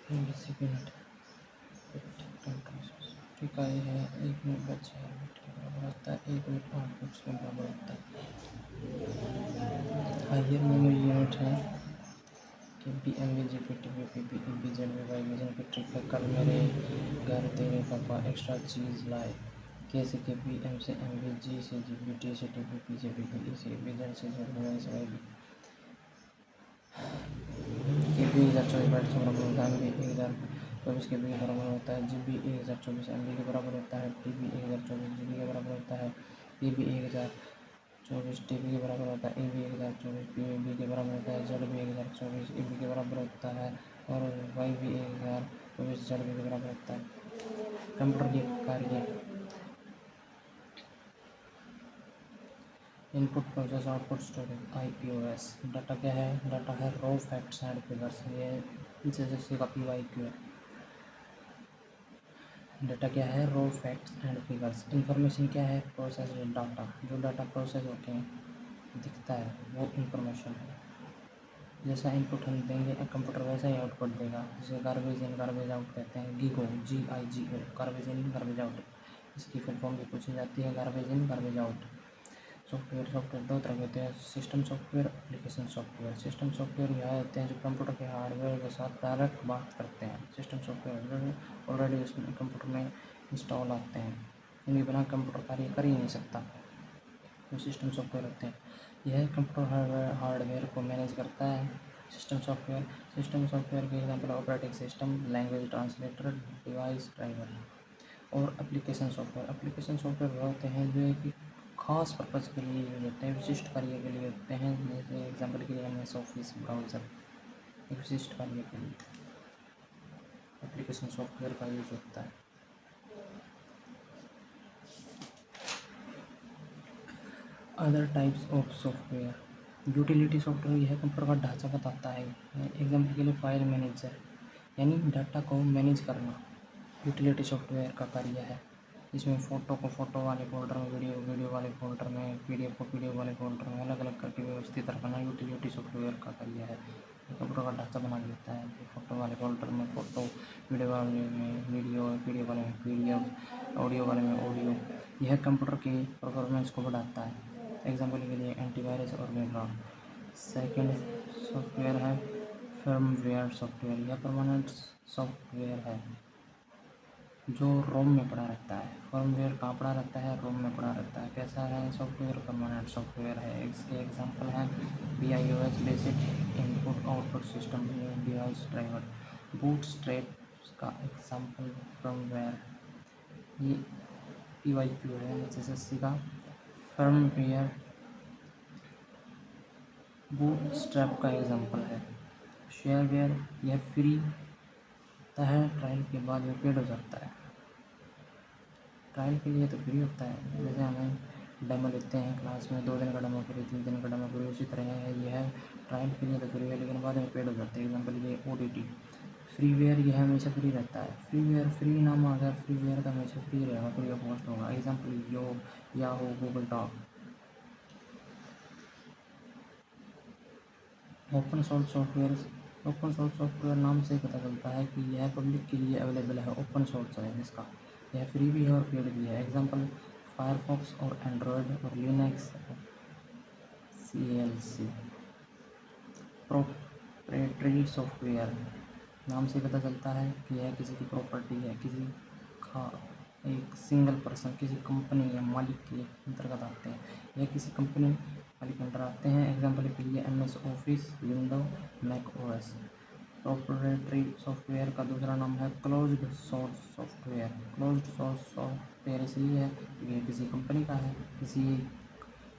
Basic unit इकाई है 1 minute बाद 4 मिनट के बराबर होता है, 1 मिनट 8 मिनट के बराबर होता है। हायर मेमोरी यूनिट है कि B M B G P T B P B B Z B Y vision की ट्रिक है कल मेरे घर तेरे पापा एक्स्ट्रा चीज़ लाए। कैसे के बी एम से एम बी जी से जी बी टी से टी बी पी से बी पी ई से बी जेड से जेड बी वाई से वाई बी के बी 1024 बाइट के बराबर होता है, एम बी 1024 के बी के बराबर होता है, जी बी 1024 एम बी के बराबर होता है, टी बी 1024 जी बी के बराबर होता है, पी बी 1024 टी बी के बराबर होता है, ए बी 1024 पी बी के बराबर होता है, जेड बी 1024 ए बी के बराबर होता है और वाई बी 1024 जेड बी के बराबर होता है। कंप्यूटर के कार्य input process output storage I P O S. Data क्या है? डाटा है रो फैक्ट्स एंड फिगर्स। ये जैसे का पी वाई क्यू है। डाटा क्या है? रो फैक्ट्स एंड फिगर्स। इंफॉर्मेशन क्या है? Process data. जो डाटा प्रोसेस होते हैं दिखता है वो इंफॉर्मेशन है। जैसा इनपुट हम देंगे कंप्यूटर वैसा ही आउटपुट देगा। जैसे गार्बेज इन गार्बेज आउट कहते हैं, GIGO GIGO, garbage in garbage out. इसकी फुल फॉर्म भी पूछी जाती है, garbage in garbage out. Software दो तरह के होते हैं, system software, application software. System software यह होते हैं जो कंप्यूटर के हार्डवेयर के साथ डायरेक्ट बात करते हैं। सिस्टम सॉफ्टवेयर ऑलरेडी उसमें कंप्यूटर में इंस्टॉल आते हैं, इनके बिना कंप्यूटर कार्य कर ही नहीं सकता। जो सिस्टम सॉफ्टवेयर होते हैं यह कंप्यूटर हार्डवेयर को मैनेज करता है। सिस्टम सॉफ्टवेयर के example operating system, language translator, device driver. और एप्लीकेशन सॉफ्टवेयर वह होते हैं जो एक खास पर्पज़ के लिए यूज होते हैं, विशिष्ट कार्य के लिए होते हैं। जैसे एग्जाम्पल के लिए MS ऑफिस ब्राउज़र एक विशिष्ट कार्य के लिए एप्लीकेशन सॉफ्टवेयर का यूज होता है। Other types of software. Utility software यह कंप्यूटर का ढांचा बताता है। एग्जाम्पल के लिए फाइल मैनेजर यानी डाटा को मैनेज करना यूटिलिटी सॉफ्टवेयर का कार्य है। इसमें फ़ोटो को फ़ोटो वाले फोल्डर में, वीडियो वाले फोल्डर में, पीडीएफ को पीडीएफ वाले फोल्डर में अलग अलग करके व्यवस्थित रखना यूटिलिटी सॉफ्टवेयर का कार्य है। कंप्यूटर का ढांचा बना देता है। फ़ोटो वाले फोल्डर में फ़ोटो, वीडियो वाले में वीडियो, पीडीएफ वाले में पीडीएफ, ऑडियो वाले में ऑडियो। यह कंप्यूटर की परफॉर्मेंस को बढ़ाता है। एग्जाम्पल के लिए एंटीवायरस और बैकग्राउंड। सेकेंड सॉफ्टवेयर है फर्मवेयर सॉफ्टवेयर। यह परमानेंट सॉफ्टवेयर है जो रोम में पड़ा रहता है। फर्मवेयर कहाँ पड़ा रहता है? रोम में पड़ा रहता है। कैसा है सॉफ्टवेयर? परमानेंट सॉफ्टवेयर है। इसके एग्जांपल हैं BIOS basic input output system, device driver. Bootstrap का एग्जांपल फर्मवेयर। ये PYQ है SSC का। फर्मवेयर बूटस्ट्रैप का एग्जांपल है। शेयरवेयर यह फ्री है, ट्रायल के बाद में पेड हो जाता है। ट्रायल के लिए तो फ्री होता है, जैसे हमें डेमो लेते हैं क्लास में, 2 दिन का डेमो फ्री, 3 दिन का डेमो फ्री, उसी तरह है यह ट्रायल के लिए तो फ्री है लेकिन बाद में पेड हो जाता है। एग्जाम्पल ये ODT। फ्रीवेयर यह हमेशा फ्री रहता है। फ्रीवेयर फ्री नाम आ गया, फ्रीवेयर का हमेशा फ्री रहेगा, फ्री ऑफ कॉस्ट होगा। Example Yahoo, Google doc. Open source software नाम से पता चलता है कि यह पब्लिक के लिए अवेलेबल है, ओपन सोर्स है इसका। यह फ्री भी है और पेड भी है। एग्जाम्पल फायरफॉक्स और एंड्रॉयड और लिनक्स CLC। प्रोप्राइटरी सॉफ्टवेयर नाम से पता चलता है कि यह किसी की प्रॉपर्टी है, किसी का एक सिंगल पर्सन, किसी कंपनी या मालिक के अंतर्गत आते हैं। यह किसी कंपनी मालिक अंडर आते हैं। एग्जाम्पल के लिए MS office, window, Mac OS। Proprietary software का दूसरा नाम है closed source software. Closed source software इसलिए है कि यह किसी कंपनी का है, किसी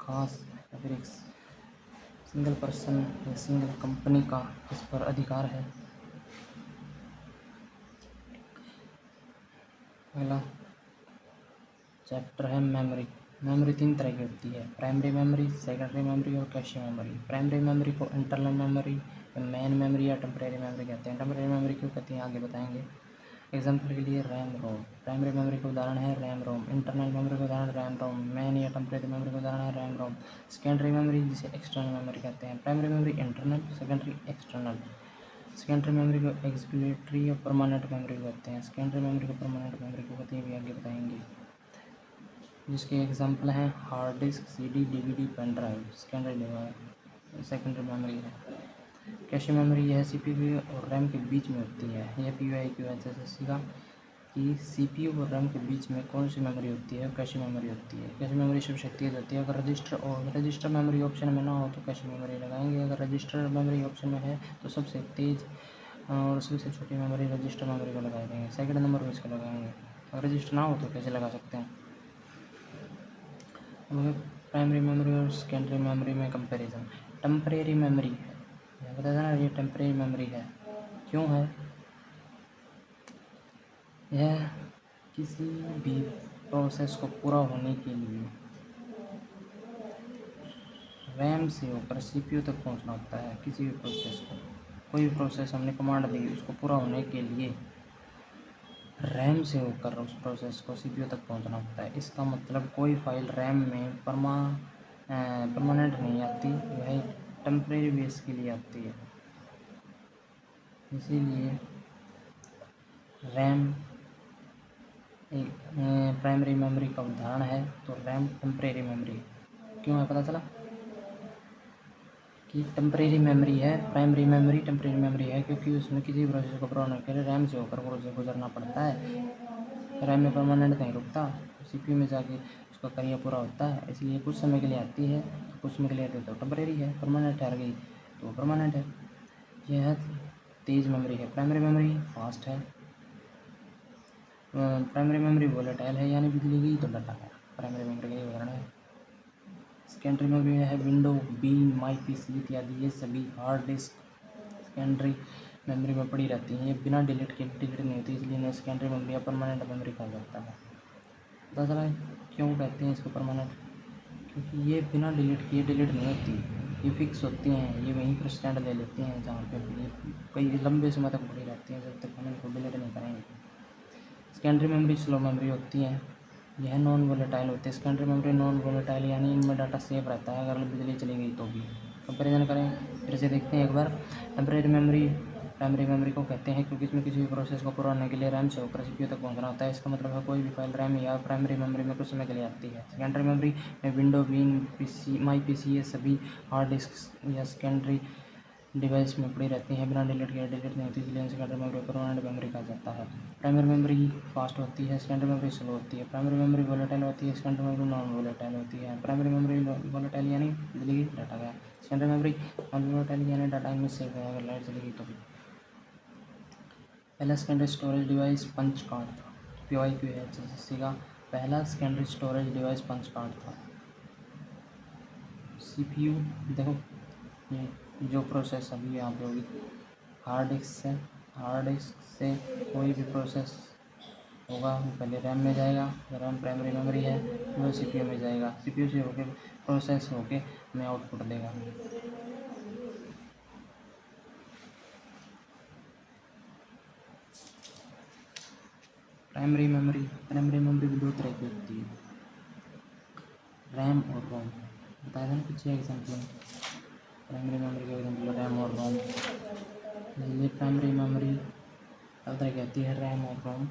खास या फिर एक सिंगल पर्सन या सिंगल कंपनी का इस पर अधिकार है। अगला चैप्टर है मेमोरी। मेमोरी 3 तरह की होती है, प्राइमरी मेमोरी, सेकेंडरी मेमोरी और कैशे मेमोरी। प्राइमरी मेमोरी को इंटरनल मेमोरी, मेन मेमोरी या टेम्परेरी मेमोरी कहते हैं। टेम्परेरी मेमोरी क्यों कहते हैं आगे बताएंगे। एग्जाम्पल के लिए रैम रोम। प्राइमरी मेमोरी का उदाहरण है रैम रोम। इंटरनल मेमोरी का उदाहरण रैम रोम। मैन या टेम्परेरी मेमोरी का उदाहरण है रैम रोम। सेकेंडरी मेमोरी जिसे एक्सटर्नल मेमोरी कहते हैं। Primary memory internal, secondary external. Secondary memory को एग्जीक्यूटरी और परमानेंट मेमोरी कहते हैं। सेकेंडरी मेमोरी को परमानेंट मेमोरी को कहते हैं, भी आगे बताएंगे। जिसके एग्जांपल हैं hard disk, CD, DVD, pen drive. Secondary memory है। कैश मेमोरी यह सीपीयू और रैम के बीच में होती है। यह PIQ से सीखा कि सीपीयू और रैम के बीच में कौन सी मेमोरी होती है, कैश मेमोरी होती है। कैश मेमोरी सबसे तेज होती है। अगर रजिस्टर मेमोरी ऑप्शन में ना हो तो कैश मेमोरी लगाएंगे। अगर रजिस्टर मेमोरी ऑप्शन में है तो सबसे तेज और सबसे छोटी मेमोरी रजिस्टर मेमोरी को लगा देंगे। सेकंड नंबर में इसको लगाएंगे। अगर रजिस्टर ना हो तो कैसे लगा सकते हैं। प्राइमरी मेमोरी और सेकेंडरी मेमोरी में कंपैरिजन। टेम्परेरी मेमोरी है, यह बता देना, ये टेम्परेरी मेमोरी है। क्यों है? यह किसी भी प्रोसेस को पूरा होने के लिए रैम से होकर सीपीयू तक पहुंचना होता है। किसी भी प्रोसेस को, कोई भी प्रोसेस हमने कमांड दी, उसको पूरा होने के लिए रैम से होकर उस प्रोसेस को सीपीयू तक पहुंचना होता है। इसका मतलब कोई फाइल रैम में परमानेंट नहीं आती, वह टेम्परेरी बेस के लिए आती है। इसीलिए रैम एक प्राइमरी मेमोरी का उदाहरण है, तो रैम टेम्परेरी मेमोरी। क्यों है पता चला कि टेम्परेरी मेमोरी है। प्राइमरी मेमोरी टेम्परेरी मेमोरी है क्योंकि उसमें किसी प्रोसेस को पूरा होने के लिए रैम से होकर प्रोसेस गुजरना पड़ता है। रैम में परमानेंट नहीं रुकता, सीपीयू में जाके उसका कार्य पूरा होता है। इसलिए कुछ समय के लिए आती है, कुछ समय के लिए आती है तो टेम्परेरी है। परमानेंट ठहर गई तो परमानेंट है। यह तेज़ मेमोरी है। प्राइमरी मेमोरी फास्ट है। प्राइमरी मेमोरी वोलेटाइल है, यानी बिजली गई तो डाटा गया। प्राइमरी मेमोरी का ये उदाहरण है। सेकेंडरी मेमोरी में है विंडो, बीन, माई पीसी इत्यादि। ये सभी हार्ड डिस्क सेकेंडरी मेमोरी में पड़ी रहती हैं। ये बिना डिलीट नहीं होती, इसलिए इन्हें सेकेंडरी मेमोरी या परमानेंट मेमोरी कहा जाता है। पता चला क्यों कहते हैं इसको परमानेंट? क्योंकि ये बिना डिलीट किए डिलीट नहीं होती, ये फिक्स होती हैं। ये वहीं पर स्टैंड ले लेती हैं जहाँ पे ये कई लंबे समय तक पड़ी रहती हैं, जब तक हम इनको डिलीट नहीं करेंगे। सेकेंडरी मेमोरी स्लो मेमोरी होती है। यह नॉन वोलेटाइल होती है। सेकेंडरी मेमोरी नॉन वोलेटाइल, यानी इनमें डाटा सेव रहता है अगर बिजली चली गई तो भी। कंपेरिजन करें, फिर से देखते हैं एक बार। टेम्परेरी मेमोरी प्राइमरी मेमोरी को कहते हैं क्योंकि इसमें किसी भी प्रोसेस को पूरा होने के लिए रैम से होकर सीपीयू तक पहुंचना होता है। इसका मतलब है कोई भी फाइल रैम या प्राइमरी मेमोरी में कुछ समय के लिए आती है। सेकेंडरी मेमोरी में window, bin, PC, my PC, ये सभी हार्ड डिस्क या सेकेंडरी डिवाइस में पड़ी रहती हैं, बिना डिलीट नहीं होती, इसलिए सेकेंडरी मेमोरी परमानेंट मेमोरी कहा जाता है। प्राइमरी मेमोरी फास्ट होती है, सेकेंडरी मेमोरी स्लो होती है। प्राइमरी मेमोरी वोलेटाइल होती है, सेकेंडरी मेमोरी नॉन वोलेटाइल होती है। प्राइमरी मेमोरी वोलेटाइल यानी बिजली डाटा गया। सेकेंडरी मेमोरी नॉन वोलेटाइल यानी डाटा इनमें सेव है अगर लाइट चली गई तो भी। पहला secondary storage device punch card था। PIQ है जैसे का पहला secondary storage device punch card था। CPU देखो, ये जो प्रोसेस अभी यहाँ पे होगी हार्ड डिस्क से कोई भी प्रोसेस होगा वो पहले रैम में जाएगा। रैम प्राइमरी मेमोरी है, वो CPU में जाएगा। CPU से होके प्रोसेस होके हमें आउटपुट देगा। प्राइमरी मेमोरी भी दो तरह की होती है, रैम और रोम। बताया था ना पीछे एग्जाम्पल, प्राइमरी मेमोरी का एग्जाम्पल रैम और रोम। इसलिए प्राइमरी मेमोरी अलग तरह की होती है, रैम और रोम।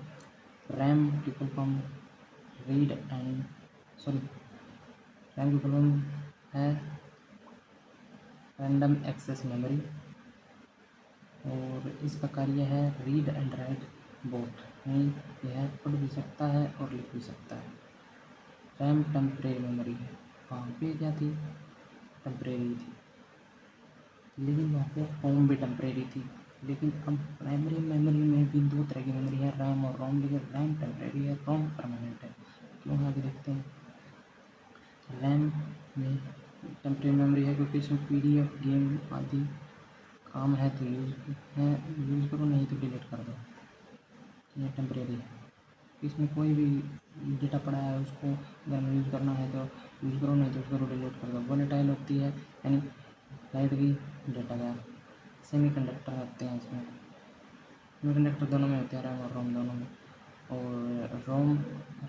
रैम की फुल फॉर्म रैम की फुल फॉर्म है रैंडम एक्सेस मेमोरी और इसका कार्य है रीड एंड राइट बोथ, यानी यह पढ़ भी सकता है और लिख भी सकता है। रैम टेम्परेरी मेमोरी है। वहाँ पे क्या थी? टेम्परेरी थी, लेकिन वहाँ पे रोम भी टेम्परेरी थी। लेकिन अब प्राइमरी मेमोरी में भी दो तरह की मेमोरी है, रैम और रोम। लेकिन रैम टेम्परेरी है, रोम परमानेंट है। क्यों? आगे देखते हैं। रैम में टेम्परेरी मेमोरी है क्योंकि इसमें PDF, गेम आदि काम है तो यूज़ करो, नहीं तो डिलीट कर दो। ये टेम्परेरी है। इसमें कोई भी डेटा पड़ा है उसको अगर हमें यूज़ करना है तो यूज़ करो, नहीं तो उसको डिलीट कर दो। वोलेटाइल होती है, यानी लाइट गई डेटा गया। सेमीकंडक्टर होते हैं इसमें, सेमीकंडक्टर दोनों में होते हैं, रैम और रोम दोनों में। और रोम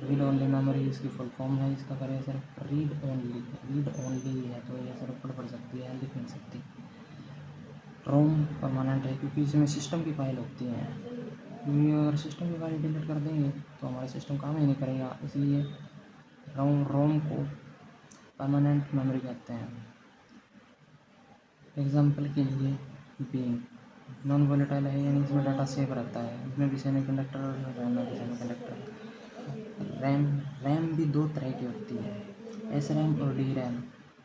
रीड ओनली मेमोरी इसकी फुल फॉर्म है। इसका कार्य सिर्फ रीड ओनली है, तो ये सिर्फ पढ़ सकती है, लिख नहीं सकती। रोम परमानेंट है क्योंकि इसमें सिस्टम की फाइल होती हैं, क्योंकि अगर सिस्टम की फाइल डिलीट कर देंगे तो हमारा सिस्टम काम ही नहीं करेगा, इसलिए रोम को परमानेंट मेमोरी कहते हैं। एग्जाम्पल के लिए बीम नॉन वोलेटाइल है, यानी इसमें डाटा सेव रहता है, इसमें भी सेमीकंडक्टर और रैम में भी सेमीकंडक्टर। रैम भी दो तरह की होती है, एस रैम और डी रैम,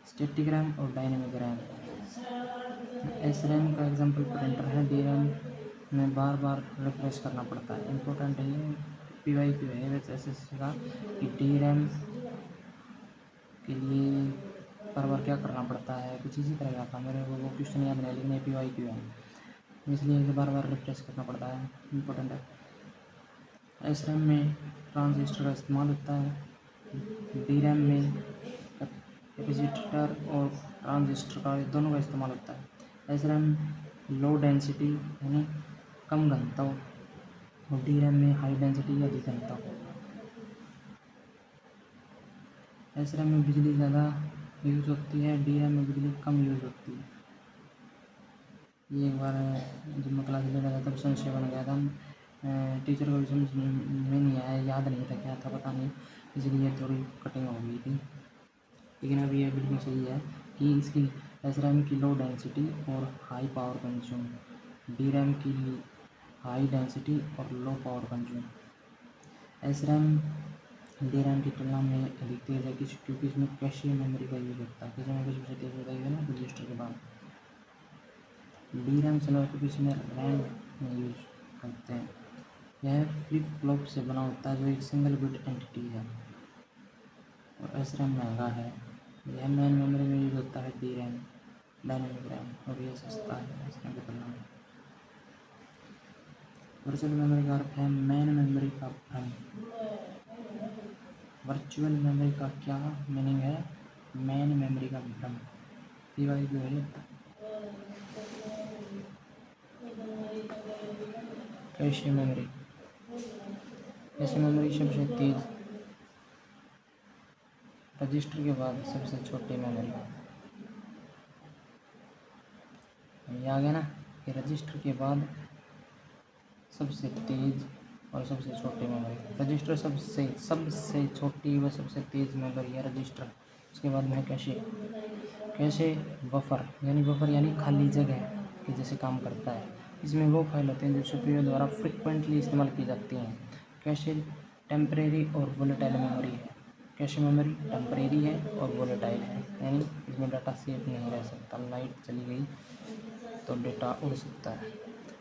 स्टैटिक रैम और डायनेमिक रैम। एस रैम का एग्जांपल प्रिंटर है, डी रैम में बार बार रिफ्रेश करना पड़ता है। इम्पोर्टेंट है ये PYQ है वैसे एस का कि डी रैम के लिए बार बार क्या करना पड़ता है, कुछ इसी तरह का था, मेरे को वो क्वेश्चन याद नहीं, लेकिन PYQ है इसलिए इसे बार बार रिफ्रेश करना पड़ता है, इम्पोर्टेंट है। एस रैम में ट्रांजिस्टर का इस्तेमाल होता है, डी रैम में कैपेसिटर और ट्रांजिस्टर का दोनों का इस्तेमाल होता है। एस रैम लो डेंसिटी यानी कम घनत्व और डी रैम में हाई डेंसिटी या अधिक घनत्व। एस रैम में बिजली ज़्यादा यूज़ होती है, डी रैम में बिजली कम यूज़ होती है। ये एक बार जब मैं क्लास ले रहा था तब संशय बन गया था, टीचर को भी समझ में नहीं आया, याद नहीं था क्या था पता नहीं, इसलिए थोड़ी कटिंग हो गई थी। लेकिन अब ये बिल्कुल सही है कि इसकी एस रैम की लो डेंसिटी और high power consume, D RAM की हाई डेंसिटी और low power consume. S RAM D RAM की तुलना में अधिक तेज़ है क्योंकि इसमें कैशे मेमोरी का यूज़ होता है, कैशे मेमोरी सबसे तेज़ होता है ना रजिस्टर के बाद। डी रैम स्लो है क्योंकि इसमें रैम में यूज करते हैं। यह फ्लिप फ्लॉप से बना होता है जो एक सिंगल बिट एंटिटी है। और एस रैम महंगा है, यह मेन मेमोरी में यूज होता है डी रैम डायनेमिक रैम, और यह सस्ता है एस रैम की तुलना में। वर्चुअल मेमोरी का अर्थ है मेन मेमोरी का भ्रम। वर्चुअल मेमोरी का क्या मीनिंग है? मेन मेमोरी का भ्रम। PYQ है। कैशे मेमोरी, कैशे मेमोरी सबसे तेज, रजिस्टर के बाद सबसे छोटी मेमोरी। ये आ गया ना कि रजिस्टर के बाद सबसे तेज और सबसे छोटी मेमोरी। रजिस्टर सबसे छोटी व सबसे तेज मेमोरी है रजिस्टर। उसके बाद में कैशे, कैशे बफर यानी खाली जगह के जैसे काम करता है। इसमें वो फाइल होते हैं जो सीपीयू द्वारा फ्रिक्वेंटली इस्तेमाल की जाती हैं। कैशे टेम्परेरी और वोलेटाइल मेमोरी है। कैशे मेमोरी टेम्परेरी है और वोलेटाइल है, यानी इसमें डाटा सेफ नहीं रह सकता, लाइट चली गई तो डेटा उड़ सकता है।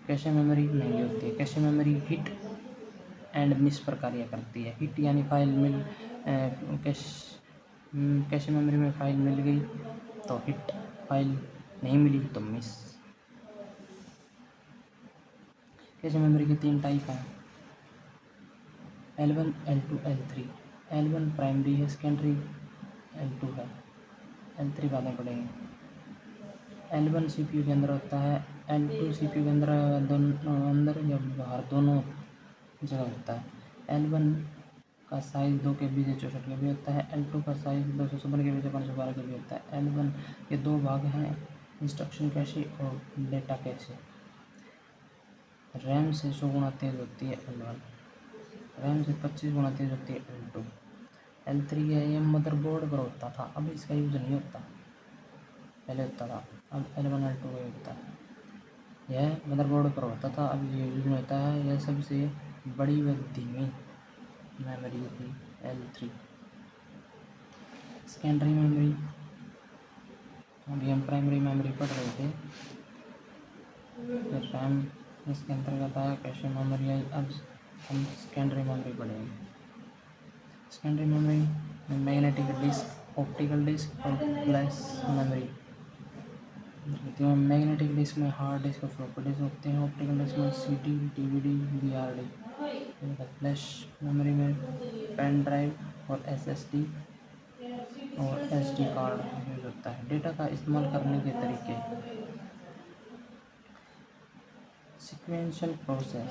कैशे मेमोरी महंगी होती है। Cache memory hit and miss पर कार्य करती है। हिट यानी फाइल मिल कैशे मेमोरी में फाइल मिल गई तो हिट, फाइल नहीं मिली तो मिस। कैशे मेमोरी के 3 टाइप हैं, L1, L2, L3। L1 primary है, सेकेंडरी L2 है, L3 बाद में पढ़ेंगे। L1 CPU के अंदर होता है, L2 CPU के अंदर अंदर या बाहर दोनों जगह होता है। L1 का साइज़ 2 KB से 64 KB होता है। L2 का साइज़ 256 KB से 512 KB होता है। L1 के 2 भाग हैं, इंस्ट्रक्शन कैशे और डेटा कैशे। रैम से 100 गुना तेज़ होती है L1, रैम से 25 गुना तेज़ होती है L2। L3 है, ये मदरबोर्ड पर होता था, अब इसका यूज़ नहीं होता, पहले होता था, अब L1 L2 का होता है। यह मदरबोर्ड पर होता था, अब ये यूज में होता है। यह सबसे बड़ी व धीमी मेमोरी थी L3। सेकेंडरी मेमोरी, अभी हम प्राइमरी मेमोरी पढ़ रहे थे, फिर रैम इसके अंतर्गत आया, कैशे मेमोरी आई, अब हम सेकेंडरी मेमोरी पढ़ेंगे। सेकेंडरी मेमोरी में मैग्नेटिक डिस्क, ऑप्टिकल डिस्क और फ्लैश मेमोरी होती है। मैग्नेटिक डिस्क में हार्ड डिस्क और फ्लॉपी डिस्क होते हैं। ऑप्टिकल डिस्क में CD, DVD, BRD। Flash memory में पेन ड्राइव और SSD और SD कार्ड यूज होता है। डेटा का इस्तेमाल करने के तरीके, सीक्वेंशियल प्रोसेस।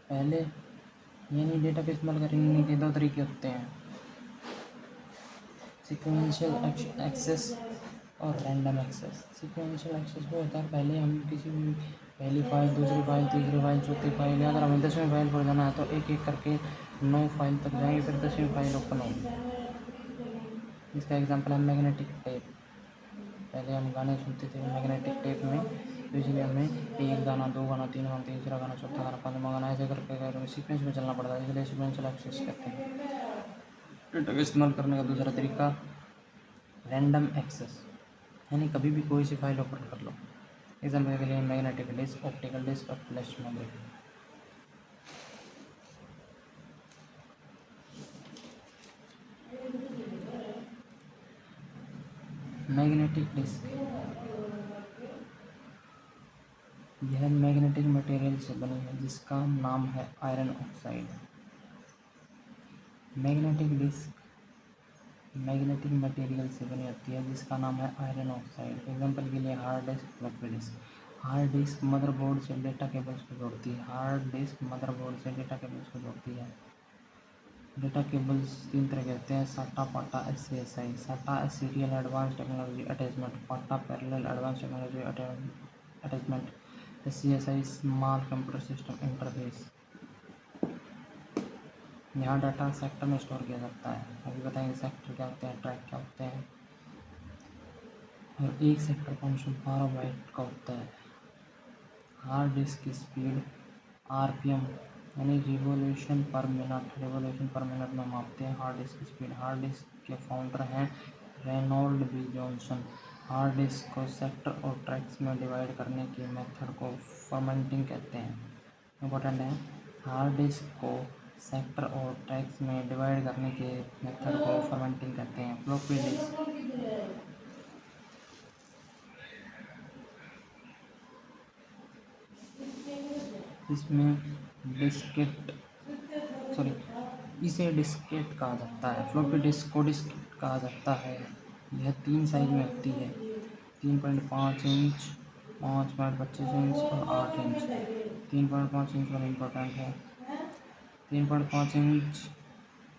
पहले यानी डेटा का इस्तेमाल करने के 2 तरीके होते हैं, सीक्वेंशियल एक्सेस और रैंडम एक्सेस। सीक्वेंशियल एक्सेस वो होता है पहले हम किसी भी पहली फाइल, दूसरी फाइल, तीसरी फाइल, चौथी फाइल, या अगर हमें 10वीं फाइल पर जाना है तो एक एक करके 9 फाइल तक जाएंगे, फिर 10वीं फाइल ओपन होगी। इसका एग्जांपल है मैग्नेटिक टेप। पहले हम गाने सुनते थे मैग्नेटिक टेप में, तो इसलिए हमें एक गाना, दो गाना, तीन गाना, तीसरा गाना, चौथा गाना, पाँचवा गाना ऐसे करके सीक्वेंस में चलना पड़ता है, इसलिए सीक्वेंशियल एक्सेस कहते हैं। डेटा का इस्तेमाल करने का दूसरा तरीका रैंडम एक्सेस, यानी कभी भी कोई सी फाइल ओपन कर लो। एग्जाम्पल के लिए मैग्नेटिक डिस्क, ऑप्टिकल डिस्क और फ्लैश मेमोरी। मैग्नेटिक डिस्क यह मैग्नेटिक मटेरियल से बनी है जिसका नाम है iron oxide. Magnetic disk magnetic material से बनी होती है जिसका नाम है आयरन ऑक्साइड। एग्जाम्पल के लिए hard disk, floppy disk. Hard disk motherboard से डेटा केबल्स को जोड़ती है। हार्ड डिस्क मदरबोर्ड से डेटा केबल्स को जोड़ती है। डेटा केबल्स तीन तरह के होते हैं, साटा, पाटा, SCSI। साटा सीरियल एडवांस टेक्नोलॉजी अटैचमेंट, पाटा parallel advance technology attachment, SCSI small computer system interface. यहाँ डाटा सेक्टर में स्टोर किया जाता है। अभी बताएंगे सेक्टर क्या होते हैं, ट्रैक क्या होते हैं। और एक सेक्टर 512 बाइट का होता है। हार्ड डिस्क की स्पीड RPM यानी रिवोल्यूशन पर मिनट में मापते हैं हार्ड डिस्क की स्पीड। हार्ड डिस्क के फाउंडर हैं Reynold B Johnson. Hard disk को सेक्टर और ट्रैक्स में डिवाइड करने के मेथड को फॉर्मेटिंग कहते हैं। इम्पोर्टेंट है, हार्ड डिस्क को सेक्टर और ट्रैक्स में डिवाइड करने के मेथड को फॉर्मेटिंग कहते हैं। फ्लॉपी डिस्क इसमें डिस्केट इसे डिस्केट कहा जाता है। फ्लॉपी डिस्क को डिस्केट कहा जाता है। यह 3 साइज में होती है, 3.5 इंच, 5.25 इंच और 8 इंच। 3.5 इंच वाला इम्पोर्टेंट है। 3.5 इंच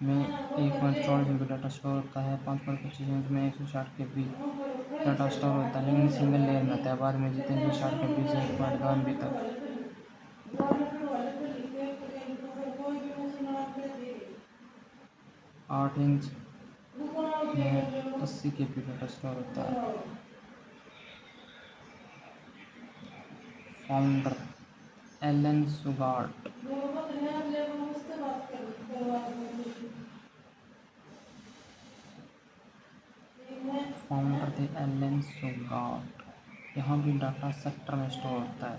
में 1.24 MB डाटा स्टोर होता है। 5.25 इंच में 160 KB डाटा स्टोर होता है, लेकिन सिंगल लेयर में होता है। बाद में जितने 160 KB से 1.2 MB तक। 8 इंच में 80 KB डाटा स्टोर होता है। Founder Alan Shugart. फाउंडर थे एलन सुगार्ट। यहाँ भी डाटा सेक्टर में स्टोर होता है।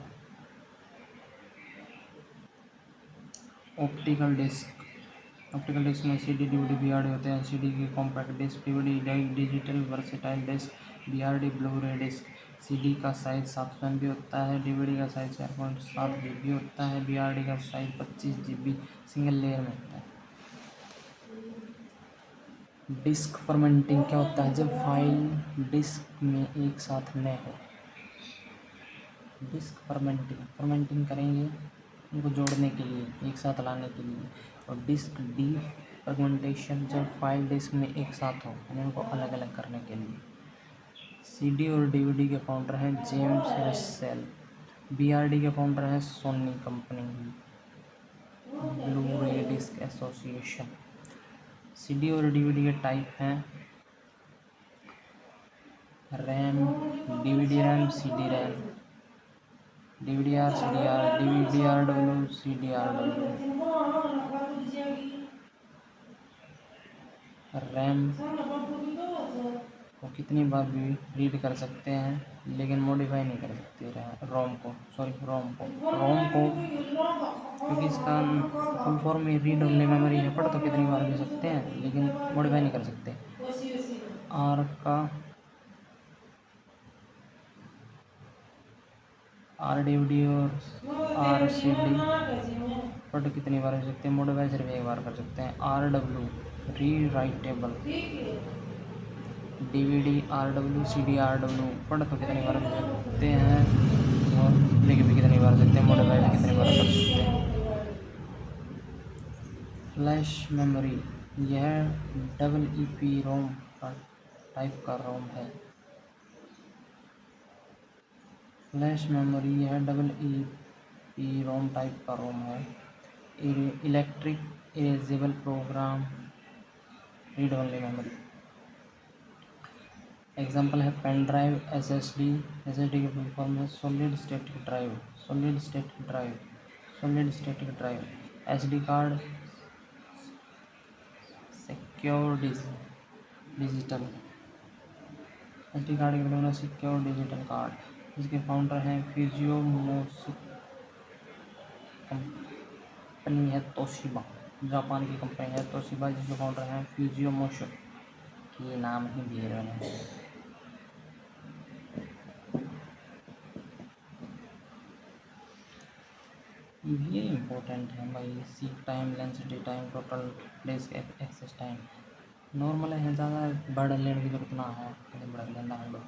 ऑप्टिकल डिस्क में CD, DVD, BRD होते हैं। CD की compact disc, DVD digital versatile disc, BRD blu ray disc. CD का साइज 700 MB होता है। DVD का साइज 4.7 GB होता है। BRD का साइज 25 GB सिंगल लेयर में होता है। डिस्क फॉर्मेटिंग क्या होता है? जब फाइल डिस्क में एक साथ न हो। डिस्क फॉर्मेटिंग करेंगे उनको जोड़ने के लिए, एक साथ लाने के लिए। और डिस्क डी फ्रेगमेंटेशन जब फाइल डिस्क में एक साथ हो, यानी उनको अलग अलग करने के लिए। CD और DVD के फाउंडर हैं जेम्स रसेल। BRD के फाउंडर हैं Sony company, blue ray disc association. CD और DVD के टाइप हैं RAM, DVD RAM, CD RAM, DVDR, CDR, DVDRW, CDRW। RAM को कितनी बार भी रीड कर सकते हैं, लेकिन मॉडिफाई नहीं कर सकते रोम को, क्योंकि इसका फुल फॉर्म में रीड ओनली मेमोरी है। पढ़ तो कितनी बार भी सकते हैं, लेकिन मॉडिफाई नहीं कर सकते। RDVD और RCD पढ़ कितनी बार कर सकते हैं, मॉडिफाई सिर्फ एक बार कर सकते हैं। RW री writable DVD, RW, CD, RW पढ़ तो कितनी बार कर सकते हैं और लिख भी कितनी बार सकते हैं, मॉडिफाई भी कितनी बार कर सकते हैं। फ्लैश मेमोरी यह EEPROM का टाइप का रोम है। फ्लैश मेमोरी है double E P ROM type का रोम है। Electric erasable program read only memory. Example है पेन ड्राइव, एसएसडी की फुल फॉर्म है solid static drive, solid static drive. SD card secure digital, SD card के मतलब secure digital card. इसके founder हैं Fujio मोशी, कंपनी है तोशिबा, जापान की कंपनी है तोशिबा, जिसके फाउंडर हैं फ्यूजियो मोशी। ये नाम ही दिए रहे। ये इम्पोर्टेंट है भाई, seek time, latency time, total disk access time. Normal है, ज़्यादा बढ़ लेने की जरूरत ना है, बढ़ लेना होगा।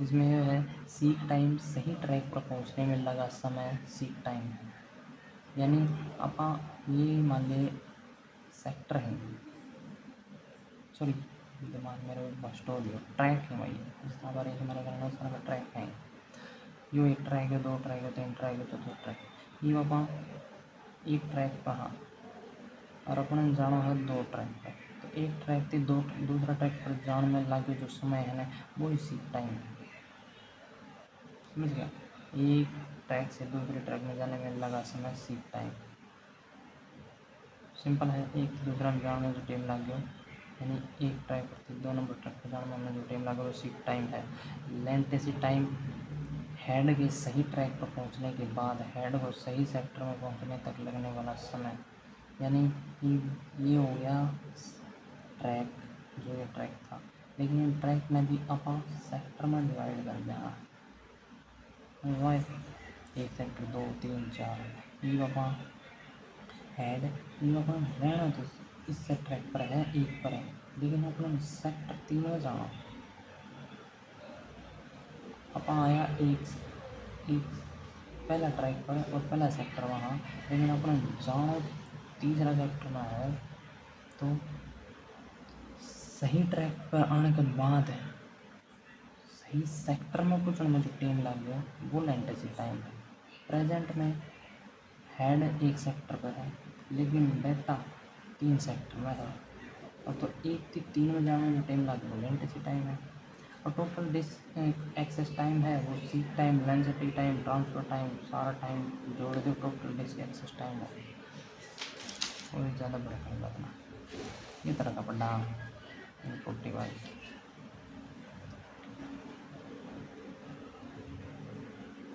इसमें यह है सीक टाइम, सही ट्रैक पर पहुंचने में लगा समय सीक टाइम है। यानी अपा ये मान ले सेक्टर है, सॉरी दिमाग मेरे बस्ट हो गया, ट्रैक है भाई, इस बारे में मैंने कहना सारा ट्रैक है। यो एक ट्रैक है, दो ट्रैक है, तीन ट्रैक है, चौथा ट्रैक। ये अपा एक ट्रैक पर हाँ और अपन जाना है दो ट्रैक पर, तो एक ट्रैक थी दो दूसरा ट्रैक पर जाने में लगे जो समय है ना, वो ही सीक टाइम है। समझ गया? एक ट्रैक से दूसरे ट्रैक में जाने में लगा समय सीक टाइम। सिंपल है, एक से दूसरा में जाने में जो टाइम लग गया, यानी एक ट्रैक पर दो नंबर ट्रैक पर जाने में जो टाइम लगा वो सीक टाइम है। लेंटेसी टाइम, हेड के सही ट्रैक पर पहुंचने के बाद हेड को सही सेक्टर में पहुंचने तक लगने वाला समय। यानी ये हो गया ट्रैक, जो ये ट्रैक था, लेकिन ट्रैक में भी अपन सेक्टर में डिवाइड कर दिया, एक सेक्टर, दो, तीन, चार। ये पापा हेड, ये पापा रहना तो इस ट्रैक पर है, एक पर है, लेकिन अपना सेक्टर तीन में जाना। अपन आया एक पहला ट्रैक पर और पहला सेक्टर वहाँ, लेकिन अपना जाना तीसरा सेक्टर में है। तो सही ट्रैक पर आने के बाद सही सेक्टर में पहुँचने में जो टाइम लग गया वो लेंटेसी टाइम है। प्रेजेंट में हेड एक सेक्टर पर है लेकिन डेटा तीन सेक्टर में है, और तो एक से तीन में जाने में टाइम लग गया वो लेंटेसी टाइम है। और टोटल डिस्क एक्सेस टाइम है वो seek time, latency time, transfer time, सारा टाइम जोड़ दो टोटल डिस्क एक्सेस टाइम है। और ज़्यादा बड़ा बात ना, ये तरह का पढ़ना 40 वाइज।